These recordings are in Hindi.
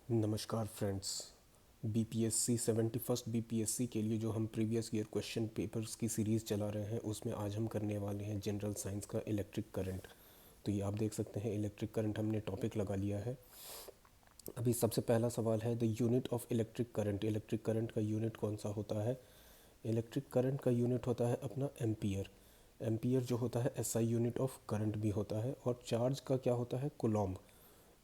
नमस्कार फ्रेंड्स। बीपीएससी 71st बीपीएससी के लिए जो हम प्रीवियस ईयर क्वेश्चन पेपर्स की सीरीज़ चला रहे हैं उसमें आज हम करने वाले हैं जनरल साइंस का इलेक्ट्रिक करंट। तो ये आप देख सकते हैं इलेक्ट्रिक करंट हमने टॉपिक लगा लिया है। अभी सबसे पहला सवाल है the unit of electric current. Electric current का यूनिट कौन सा होता है? इलेक्ट्रिक करंट का यूनिट होता है अपना एम्पियर। एम्पियर जो होता है एसआई यूनिट ऑफ करंट भी होता है। और चार्ज का क्या होता है? कूलॉम।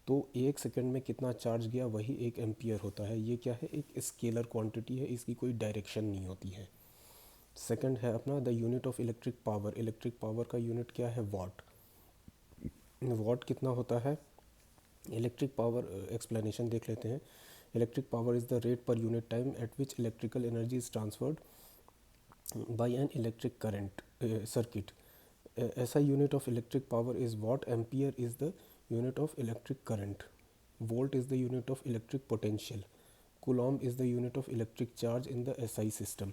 तो एक सेकंड में कितना चार्ज गया वही एक एम्पियर होता है। ये क्या है? एक स्केलर क्वांटिटी है, इसकी कोई डायरेक्शन नहीं होती है। सेकंड है अपना the unit of electric power. Electric power का यूनिट क्या है? वाट। वाट कितना होता है? इलेक्ट्रिक पावर एक्सप्लेनेशन देख लेते हैं। Electric power is the rate per unit time eight which electrical energy is transferred by an electric current circuit. SI unit of electric power is watt. Ampere is the unit of electric current. Volt is the unit of electric potential. Coulomb is the unit of electric charge in the SI system.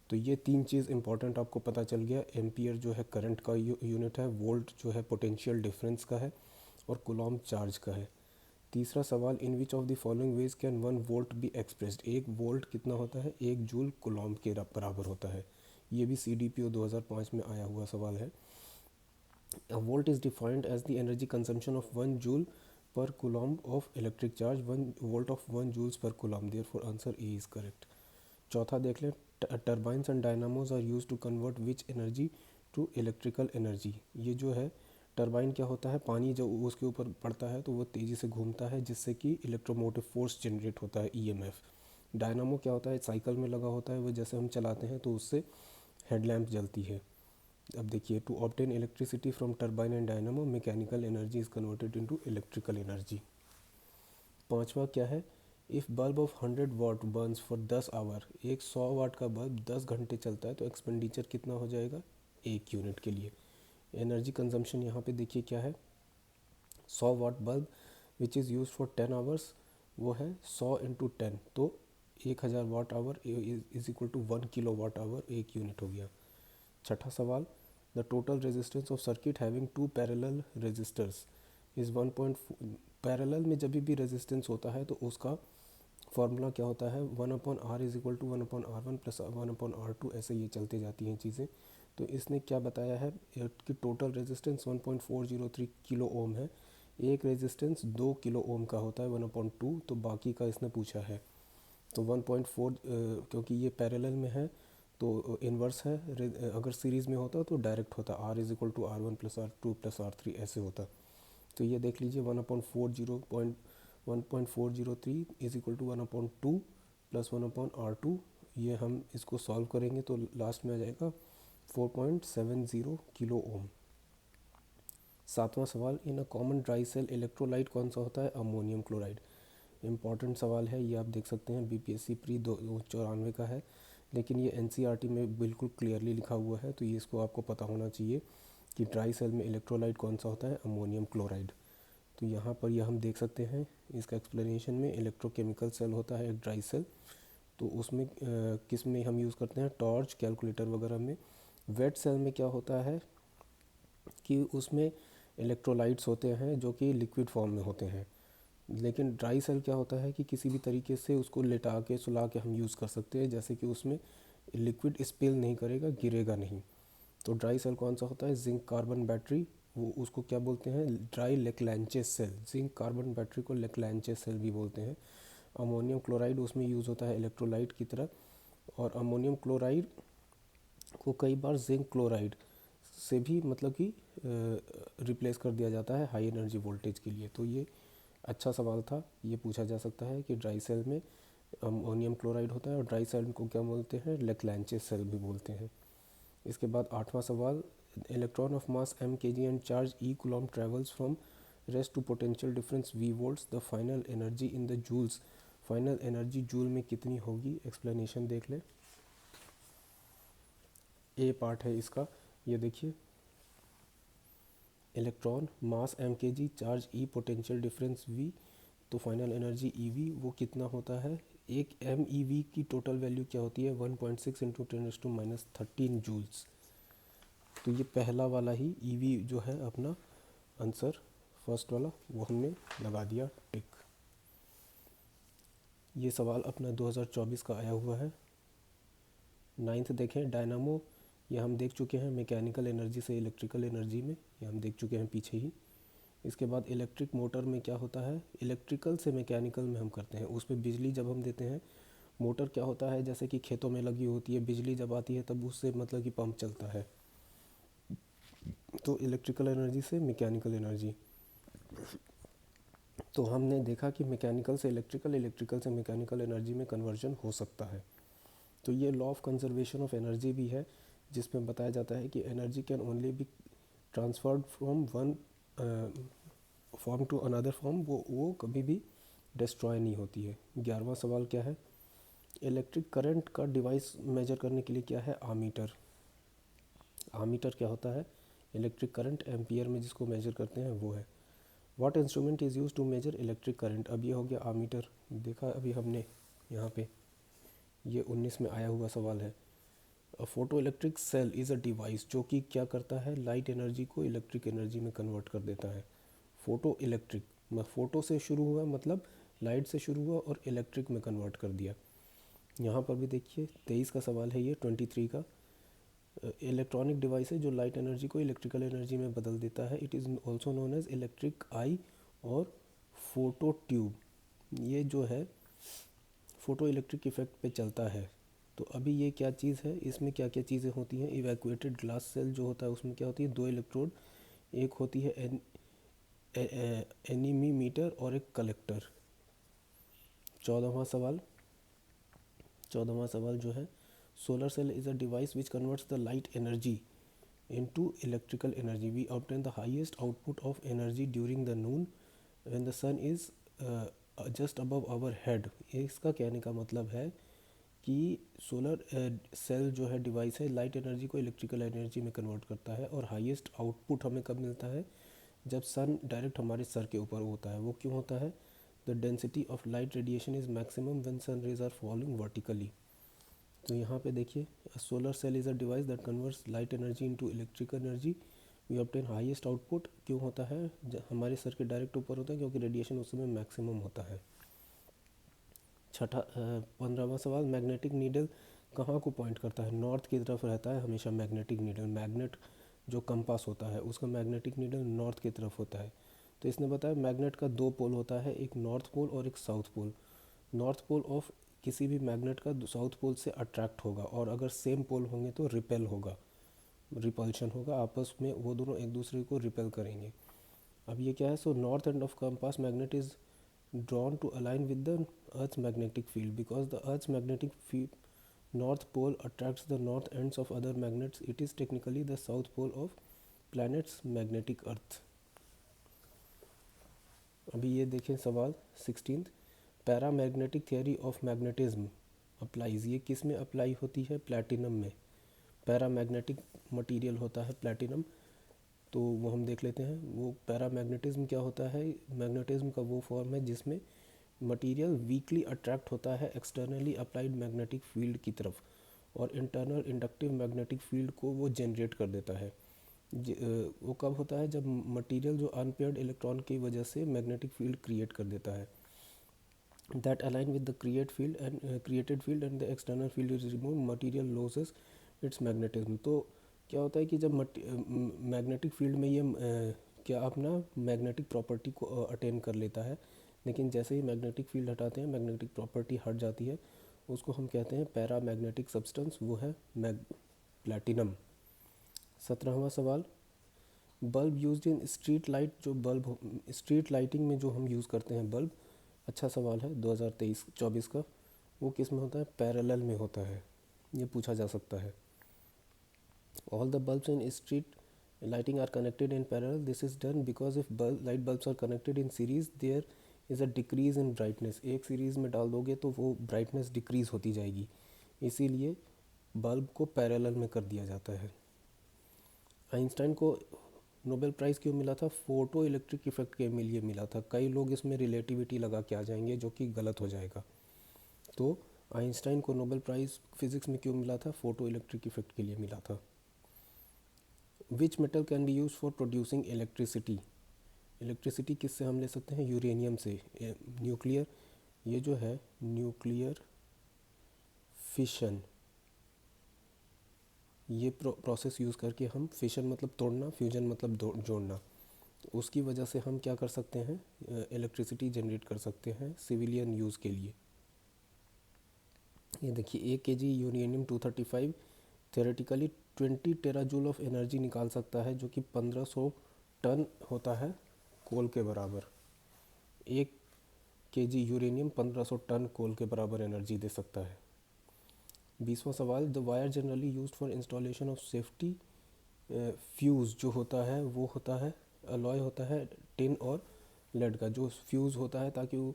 तो ये तीन चीज़ इंपॉर्टेंट आपको पता चल गया। एम्पियर जो है करंट का यूनिट है, वोल्ट जो है पोटेंशियल डिफरेंस का है, और कुलॉम चार्ज का है। तीसरा सवाल, in which of the following ways can 1 volt be expressed. 1 volt कितना होता है? 1 जूल कुलॉम के बराबर होता है। ये भी CDPO 2005 में आया हुआ सवाल है। A volt is defined as the energy consumption of 1 joule per coulomb of electric charge. 1 volt of 1 joules per coulomb. Therefore answer A is correct. चौथा देख लें, turbines and dynamos are used to convert which energy to electrical energy. ये जो है टरबाइन क्या होता है? पानी जब उसके ऊपर पड़ता है तो वो तेज़ी से घूमता है जिससे कि इलेक्ट्रोमोटिव फोर्स जनरेट होता है, EMF। डायनामो क्या होता है? साइकिल में लगा होता है, वो जैसे हम चलाते हैं तो उससे हेडलैम्प जलती है। अब देखिए, to obtain electricity from turbine and dynamo mechanical energy is converted into electrical energy. पांचवा क्या है? If bulb of 100 watt burns for 10 hour. एक 100 वाट का बल्ब 10 घंटे चलता है तो एक्सपेंडिचर कितना हो जाएगा 1 यूनिट के लिए? एनर्जी कंजम्पशन यहाँ पे देखिए क्या है। 100 watt bulb which is use for 10 hours, वो है 100 × 10, तो 1000 watt hour is equal to 1 kilo watt hour, 1 unit हो गया। छठा सवाल, the total resistance of circuit having 2 parallel resistors is 1. Parallel में जब भी रेजिस्टेंस होता है तो उसका फॉर्मूला क्या होता है? 1/R is equal to 1/R1 plus 1/R2, ऐसे ये चलते जाती हैं चीज़ें। तो इसने क्या बताया है कि टोटल रेजिस्टेंस 1.403 किलो ओम है। एक रेजिस्टेंस 2 किलो ओम का होता है 1/2, तो बाकी का इसने पूछा है। तो 1.4, क्योंकि ये पैरेलल में है तो इन्वर्स है। अगर सीरीज़ में होता तो डायरेक्ट होता, R is equal to R1 plus R2 plus R3 ऐसे होता। तो ये देख लीजिए 1/403 is equal to 1/2 plus 1/R2। ये हम इसको सॉल्व करेंगे तो लास्ट में आ जाएगा 4.70 किलो ओम। सातवां सवाल, in a common dry cell electrolyte कौन सा होता है? Ammonium chloride. इंपॉर्टेंट सवाल है ये, आप देख सकते हैं BPSC प्री 94 का है, लेकिन ये NCERT में बिल्कुल क्लियरली लिखा हुआ है, तो ये इसको आपको पता होना चाहिए कि ड्राई सेल में इलेक्ट्रोलाइट कौन सा होता है? Ammonium chloride. तो यहाँ पर यह हम देख सकते हैं इसका एक्सप्लेनेशन में, इलेक्ट्रोकेमिकल सेल होता है एक ड्राई सेल, तो उसमें किस में हम यूज़ करते हैं? टॉर्च, कैलकुलेटर वगैरह में। वेट सेल में क्या होता है कि उसमें इलेक्ट्रोलाइट्स होते हैं जो कि लिक्विड फॉर्म में होते हैं। लेकिन ड्राई सेल क्या होता है कि किसी भी तरीके से उसको लिटा के सुला के हम यूज़ कर सकते हैं, जैसे कि उसमें लिक्विड स्पिल नहीं करेगा, गिरेगा नहीं। तो ड्राई सेल कौन सा होता है? जिंक कार्बन बैटरी, वो उसको क्या बोलते हैं? Dry Leclanche cell. Zinc carbon battery को लेक्लैंचे सेल भी बोलते हैं। अमोनियम क्लोराइड उसमें यूज़ होता है इलेक्ट्रोलाइट की तरह, और अमोनियम क्लोराइड को कई बार जिंक क्लोराइड से भी मतलब कि रिप्लेस कर दिया जाता है हाई एनर्जी वोल्टेज के लिए। तो ये अच्छा सवाल था, ये पूछा जा सकता है कि ड्राई सेल में अमोनियम क्लोराइड होता है और ड्राई सेल को क्या बोलते हैं? लेक्लैंचे सेल भी बोलते हैं। इसके बाद आठवां सवाल, electron of mass m kg and charge E coulomb travels from rest to potential difference V volts, the final energy in the joules. Final energy joule में कितनी होगी? एक्सप्लेनेशन देख ले। ए पार्ट है इसका, ये देखिए, electron mass m kg, charge E, potential difference V, तो फाइनल एनर्जी EV वो कितना होता है? एक MeV की टोटल वैल्यू क्या होती है? 1.6 इंटू 10⁻⁻13 जूल्स। तो ये पहला वाला ही EV जो है अपना आंसर, फर्स्ट वाला, वो हमने लगा दिया टिक। ये सवाल अपना 2024 का आया हुआ है। 9th देखें, डायनामो, ये हम देख चुके हैं मैकेनिकल एनर्जी से इलेक्ट्रिकल एनर्जी में, ये हम देख चुके हैं पीछे ही। इसके बाद इलेक्ट्रिक मोटर में क्या होता है, इलेक्ट्रिकल से मैकेनिकल में हम करते हैं, उस पर बिजली जब हम देते हैं। मोटर क्या होता है, जैसे कि खेतों में लगी होती है, बिजली जब आती है तब उससे मतलब कि पंप चलता है। तो इलेक्ट्रिकल एनर्जी से मैकेनिकल एनर्जी। तो हमने देखा कि मैकेनिकल से इलेक्ट्रिकल, इलेक्ट्रिकल से मैकेनिकल एनर्जी में कन्वर्जन हो सकता है। तो ये law of conservation of energy भी है, जिसमें बताया जाता है कि energy can only be transferred from one form to another form, वो कभी भी डिस्ट्रॉय नहीं होती है। 11वां सवाल क्या है, इलेक्ट्रिक करंट का डिवाइस मेजर करने के लिए क्या है, आमीटर। आमीटर क्या होता है, इलेक्ट्रिक करंट एम्पियर में जिसको मेजर करते हैं वो है। What instrument is use to measure electric current, अब ये हो गया आमीटर, देखा अभी हमने यहाँ पे, ये 19 में आया हुआ सवाल है। Photo electric cell is a device जो कि क्या करता है, लाइट एनर्जी को इलेक्ट्रिक एनर्जी में कन्वर्ट कर देता है। फोटो इलेक्ट्रिक, फोटो से शुरू हुआ मतलब लाइट से शुरू हुआ और इलेक्ट्रिक में कन्वर्ट कर दिया। यहाँ पर भी देखिए 23 का सवाल है, ये 23 का। इलेक्ट्रॉनिक डिवाइस है जो लाइट एनर्जी को इलेक्ट्रिकल एनर्जी में बदल देता है। It is also known as electric eye और फोटो ट्यूब। ये जो है फोटो इलेक्ट्रिक इफेक्ट पे चलता है। तो अभी ये क्या चीज़ है, इसमें क्या क्या चीज़ें होती हैं। इवैक्यूएटेड ग्लास सेल जो होता है उसमें क्या होती है, 2 इलेक्ट्रोड, एक होती है एनीमीमीटर और एक कलेक्टर। 14वां सवाल, 14वां सवाल जो है, solar cell is a device which converts the light energy into electrical energy. We obtain the highest output of energy during the noon when the sun is just above our head. इसका कहने का मतलब है कि सोलर सेल जो है डिवाइस है, लाइट एनर्जी को इलेक्ट्रिकल एनर्जी में कन्वर्ट करता है। और हाईएस्ट आउटपुट हमें कब मिलता है, जब सन डायरेक्ट हमारे सर के ऊपर होता है। वो क्यों होता है, the density of light radiation is maximum when sun rays are following vertically. तो यहाँ पे देखिए, solar cell is a device that converts light energy into electrical energy. We obtain highest output, क्यों होता है, हमारे सर के डायरेक्ट ऊपर होता है, क्योंकि रेडिएशन उस समय मैक्सिमम होता है। 15वां सवाल, मैग्नेटिक नीडल कहाँ को पॉइंट करता है, नॉर्थ की तरफ रहता है हमेशा मैग्नेटिक नीडल। मैग्नेट जो कंपास होता है उसका मैग्नेटिक नीडल नॉर्थ की तरफ होता है। तो इसने बताया मैग्नेट का 2 पोल होता है, एक नॉर्थ पोल और एक south pole. North pole of किसी भी मैग्नेट का साउथ पोल से अट्रैक्ट होगा, और अगर सेम पोल होंगे तो रिपेल होगा, रिपल्शन होगा, आपस में वो दोनों एक दूसरे को रिपेल करेंगे। अब ये क्या है, so north end of compass magnet is drawn to align with the earth magnetic field because the earth magnetic field north pole attracts the north ends of other magnets. It is technically the south pole of planets magnetic earth. अभी ये देखें सवाल 16, paramagnetic theory of magnetism applies, ये किस में अप्लाई होती है, प्लैटिनम में। पैरामैग्नेटिक मटेरियल होता है प्लैटिनम, तो वो हम देख लेते हैं। वो पैरामैग्नेटिज्म क्या होता है, मैग्नेटिज्म का वो फॉर्म है जिसमें मटेरियल वीकली अट्रैक्ट होता है एक्सटर्नली अप्लाइड मैग्नेटिक फील्ड की तरफ, और इंटरनल इंडक्टिव मैग्नेटिक फील्ड को वो जनरेट कर देता है। वो कब होता है, जब मटेरियल जो अनपेयर्ड इलेक्ट्रॉन की वजह से मैग्नेटिक फील्ड क्रिएट कर देता है, that align with the created field and the external field is removed, material loses its magnetism। तो क्या होता है कि जब मैग्नेटिक फील्ड में ये क्या अपना मैग्नेटिक प्रॉपर्टी को अटेन कर लेता है, लेकिन जैसे ही मैग्नेटिक फील्ड हटाते हैं मैग्नेटिक प्रॉपर्टी हट जाती है, उसको हम कहते हैं पैरा मैग्नेटिक सब्सटेंस, वो है प्लैटिनम। 17वां सवाल, bulb used in street light, जो बल्ब स्ट्रीट लाइटिंग में जो हम यूज़ करते हैं बल्ब, अच्छा सवाल है 2023-24 का, वो किस में होता है, पैरेलल में होता है, ये पूछा जा सकता है। All the bulbs in street lighting are connected in parallel, this is done because if light bulbs are connected in series there is a decrease in brightness. एक सीरीज़ में डाल दोगे तो वो ब्राइटनेस डिक्रीज़ होती जाएगी, इसीलिए बल्ब को पैरेलल में कर दिया जाता है। आइंस्टाइन को नोबेल प्राइज़ क्यों मिला था, फोटो इलेक्ट्रिक इफेक्ट के लिए मिला था। कई लोग इसमें रिलेटिविटी लगा के आ जाएंगे जो कि गलत हो जाएगा। तो आइंस्टाइन को नोबेल प्राइज़ फिज़िक्स में क्यों मिला था, फोटो इलेक्ट्रिक इफेक्ट के लिए मिला था। Which metal can be use for producing electricity, electricity किससे हम ले सकते हैं, यूरेनियम से। न्यूक्लियर ये जो है न्यूक्लियर फिशन, ये प्रोसेस यूज़ करके हम, फिशन मतलब तोड़ना, फ्यूजन मतलब जोड़ना, उसकी वजह से हम क्या कर सकते हैं, इलेक्ट्रिसिटी जनरेट कर सकते हैं सिविलियन यूज़ के लिए। ये देखिए 1 kg uranium 235 theoretically 20 terajoule of energy निकाल सकता है, जो कि 1500 टन होता है कोल के बराबर। 1 kg यूरेनियम 1500 टन कोल के बराबर एनर्जी दे सकता है। 20वां सवाल, the wire generally used for installation of safety fuse जो होता है वो होता है अलॉय होता है टिन और लेड का। जो फ्यूज़ होता है, ताकि वो,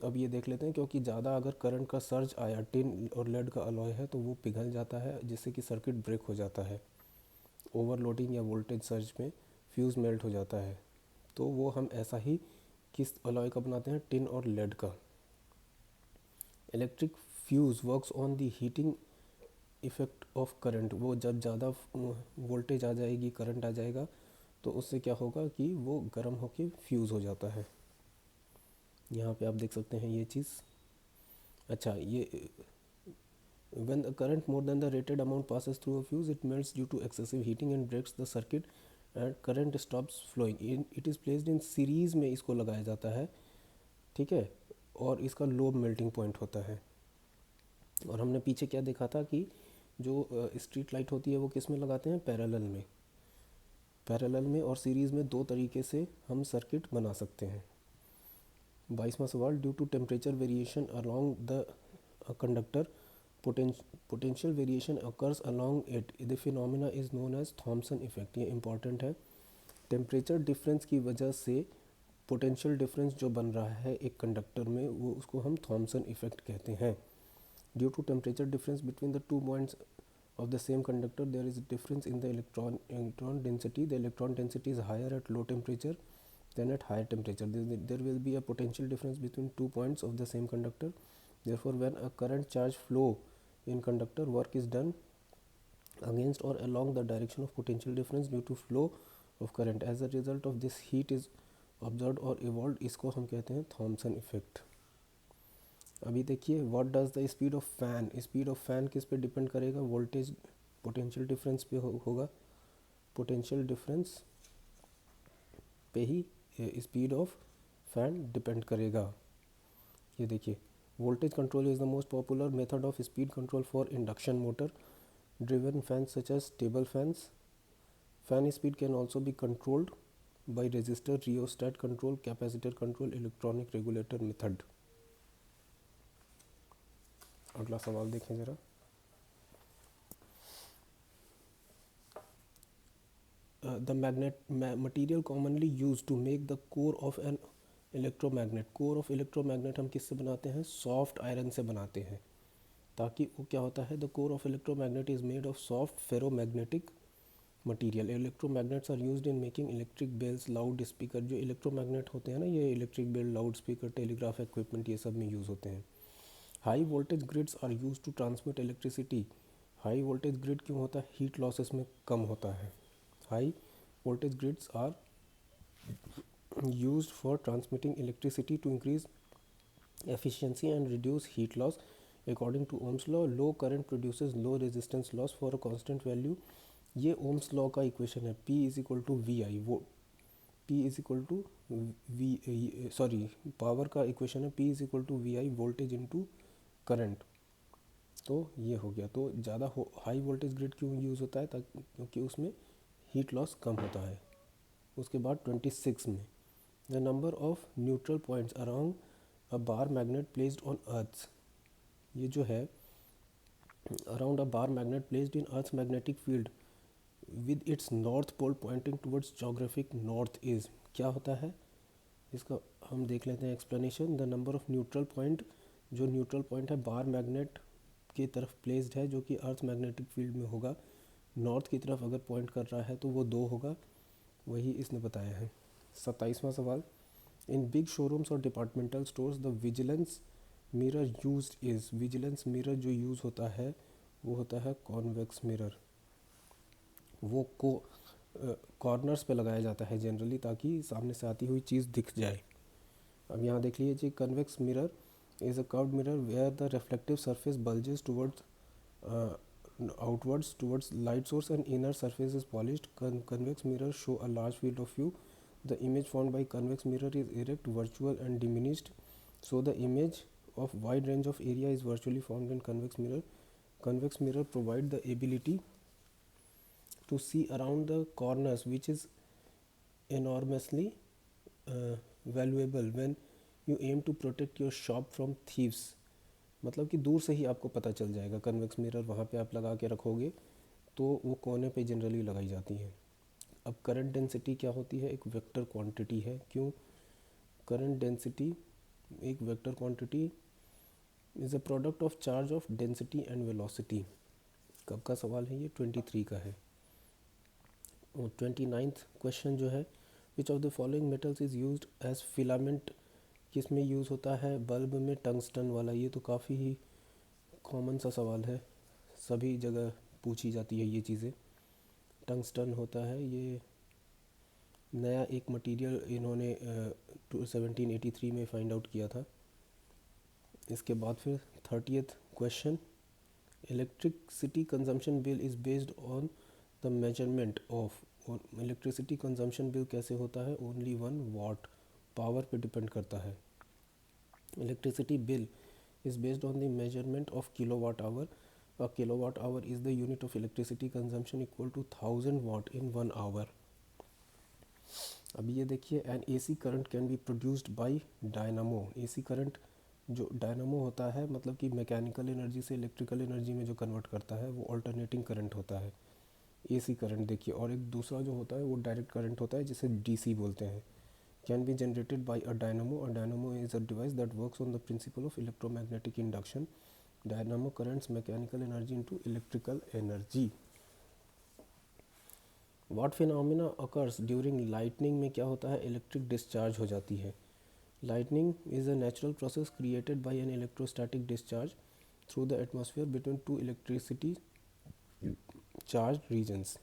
अब ये देख लेते हैं, क्योंकि ज़्यादा अगर करंट का सर्ज आया, टिन और लेड का अलॉय है, तो वो पिघल जाता है, जिससे कि सर्किट ब्रेक हो जाता है। ओवरलोडिंग या वोल्टेज सर्ज में फ्यूज़ मेल्ट हो जाता है। तो वो हम ऐसा ही किस अलॉय का बनाते हैं, टिन और लेड का। Electric fuse works on the heating effect of current. वो जब ज़्यादा वोल्टेज आ जाएगी, करंट आ जाएगा, तो उससे क्या होगा कि वो गर्म होके फ्यूज़ हो जाता है। यहाँ पे आप देख सकते हैं ये चीज़। अच्छा, ये when the current more than the rated amount passes through a fuse, it melts due to excessive heating and breaks the circuit and current stops flowing. It is placed in series में इसको लगाया जाता है, ठीक है, और इसका लो मेल्टिंग पॉइंट होता है। और हमने पीछे क्या देखा था कि जो स्ट्रीट लाइट होती है वो किस में लगाते हैं, पैरेलल में। पैरेलल में और सीरीज़ में दो तरीके से हम सर्किट बना सकते हैं। 22वां सवाल, due to temperature variation along the conductor potential variation occurs along it. The phenomena is known as Thomson effect. ये important है। टेम्परेचर डिफरेंस की वजह से पोटेंशियल डिफरेंस जो बन रहा है एक कंडक्टर में, वो उसको हम थॉमसन इफेक्ट कहते हैं। Due to temperature difference between the two points of the same conductor, there is a difference in the electron density. The electron density is higher at low temperature than at higher temperature. There will be a potential difference between 2 points of the same conductor. Therefore, when a current charge flow in conductor, work is done against or along the direction of potential difference due to flow of current. As a result of this, heat is absorbed or evolved. इसको हम कहते हैं थॉमसन इफेक्ट। अभी देखिए, what does the speed of fan, speed of fan किस पे डिपेंड करेगा, वोल्टेज पोटेंशियल डिफरेंस पे होगा। पोटेंशियल डिफरेंस पे ही स्पीड ऑफ फैन डिपेंड करेगा। ये देखिए, voltage control is the most popular method of speed control for induction motor driven fans such as table fans. Fan speed can also be controlled by resistor, rheostat control, capacitor control, electronic regulator method. अगला सवाल देखें ज़रा। The material commonly use to make the core of an electromagnet. Core of electromagnet हम किससे बनाते हैं, सॉफ्ट आयरन से बनाते हैं। ताकि वो क्या होता है, the core of electromagnet is made of soft ferromagnetic material. Electromagnets are used in making electric bells, loud speaker. जो इलेक्ट्रोमैग्नेट होते हैं ना, ये electric bell, loud speaker, telegraph equipment, ये सब में यूज़ होते हैं। High voltage grids are use to transmit electricity. High voltage grid क्यों होता है, हीट लॉसेस में कम होता है। High voltage grids are used for transmitting electricity to increase efficiency and reduce heat loss. According to Ohm's law, low current produces low resistance loss for a constant value. ये ओम्स लॉ का इक्वेशन है, P is equal to V I. वो P is equal to power का इक्वेशन है, P is equal to V I voltage into current. तो ये हो गया। तो ज़्यादा हाई वोल्टेज ग्रिड क्यों यूज़ होता है, ताकि क्योंकि उसमें हीट लॉस कम होता है। उसके बाद 26 में, the number of neutral points around a bar magnet placed on earth. ये जो है, around a bar magnet placed in earth magnetic field with its north pole pointing towards geographic north is, क्या होता है इसका हम देख लेते हैं explanation. The number of neutral point, जो न्यूट्रल पॉइंट है बार मैग्नेट की तरफ प्लेस्ड है, जो कि अर्थ मैग्नेटिक फील्ड में होगा, नॉर्थ की तरफ अगर पॉइंट कर रहा है तो वो 2 होगा, वही इसने बताया है। 27वां सवाल, इन बिग शोरूम्स और departmental stores the vigilance mirror used is. Vigilance mirror जो यूज़ होता है वो होता है कॉन्वेक्स मिरर। वो कॉर्नर्स पे लगाया जाता है जनरली, ताकि सामने से आती हुई चीज़ दिख जाए। अब यहाँ देख लीजिए, convex mirror is a curved mirror where the reflective surface bulges towards outwards towards light source and inner surface is polished. Convex mirrors show a large field of view. The image formed by convex mirror is erect, virtual and diminished. So the image of wide range of area is virtually formed in convex mirror. Convex mirror provide the ability to see around the corners, which is enormously valuable when you aim to protect your shop from thieves. मतलब कि दूर से ही आपको पता चल जाएगा। कन्वेक्स मिरर वहाँ पे आप लगा के रखोगे तो वो कोने पे जनरली लगाई जाती हैं। अब करंट डेंसिटी क्या होती है? एक वेक्टर क्वांटिटी है। क्यों? करंट डेंसिटी एक vector quantity is a product of charge of density and velocity. कब का सवाल है ये? 23 का है। और 29th क्वेश्चन जो है, which of the following metals is used as filament, किस में यूज़ होता है? बल्ब में टंगस्टन वाला। ये तो काफ़ी ही कॉमन सा सवाल है, सभी जगह पूछी जाती है ये चीज़ें। टंगस्टन होता है, ये नया एक मटेरियल इन्होंने 1783 में फाइंड आउट किया था। इसके बाद फिर 30th question, electricity consumption bill is based on the measurement of. Electricity consumption bill कैसे होता है? ओनली 1 वाट, पावर पे डिपेंड करता है। Electricity bill is based on the measurement of kilowatt hour. A kilowatt hour is the unit of electricity consumption equal to 1000 watt in 1 hour. अब ये देखिए, an AC current can be produced by dynamo. AC current जो डायनामो होता है, मतलब कि मैकेनिकल एनर्जी से इलेक्ट्रिकल एनर्जी में जो कन्वर्ट करता है वो अल्टरनेटिंग करंट होता है, AC करंट। देखिए, और एक दूसरा जो होता है वो डायरेक्ट करंट होता है जिसे DC बोलते हैं। Can be generated by a dynamo. A dynamo is a device that works on the principle of electromagnetic induction. Dynamo currents mechanical energy into electrical energy. What phenomena occurs during lightning? में क्या होता है? इलेक्ट्रिक डिस्चार्ज हो जाती है। Lightning is a natural process created by an electrostatic discharge through the atmosphere between two electricity charged regions.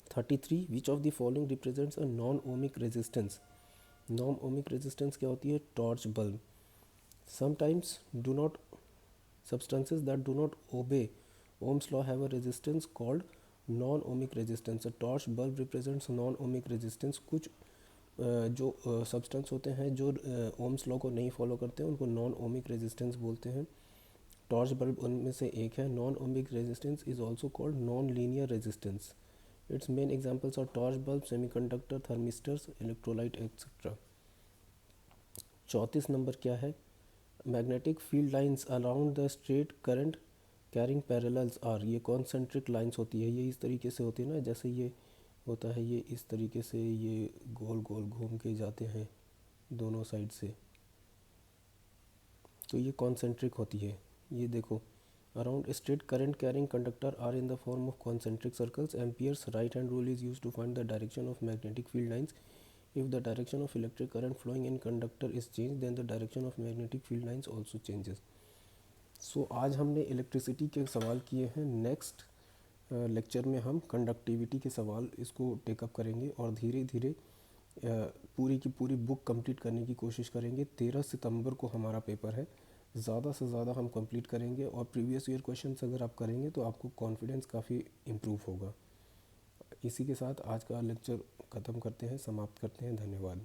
33. Which of the following represents a non-ohmic resistance? Non-ohmic resistance क्या होती है? Torch bulb. Sometimes do not substances that do not obey Ohm's law have a resistance called non-ohmic resistance. A torch bulb represents non-ohmic resistance. कुछ जो सब्सटेंस होते हैं जो ओम्स लॉ को नहीं फॉलो करते हैं उनको नॉन ओमिक रेजिस्टेंस बोलते हैं। टॉर्च बल्ब उनमें से एक है। Non ohmic resistance is also called non linear resistance. Its main examples are torch bulb, semiconductor, thermistors, electrolyte etcetera. 34 number क्या है? Magnetic field lines around the straight current carrying parallels are. ये कॉन्सेंट्रिक लाइंस होती है, ये इस तरीके से होती है ना, जैसे ये होता है, ये इस तरीके से ये गोल गोल घूम के जाते हैं दोनों साइड से, तो ये कॉन्सेंट्रिक होती है। ये देखो, around straight current carrying conductor are in the form of concentric circles. Ampere's right hand rule is used to find the direction of magnetic field lines. If the direction of electric current flowing in conductor is changed, then the direction of magnetic field lines also changes. So आज हमने इलेक्ट्रिसिटी के सवाल किए हैं। नेक्स्ट लेक्चर में हम कंडक्टिविटी के सवाल इसको टेकअप करेंगे और धीरे धीरे पूरी की पूरी बुक कंप्लीट करने की कोशिश करेंगे। 13 सितंबर को हमारा पेपर है। ज़्यादा से ज़्यादा हम कंप्लीट करेंगे और प्रीवियस ईयर क्वेश्चंस अगर आप करेंगे तो आपको कॉन्फिडेंस काफ़ी इम्प्रूव होगा। इसी के साथ आज का लेक्चर ख़त्म करते हैं, समाप्त करते हैं। धन्यवाद।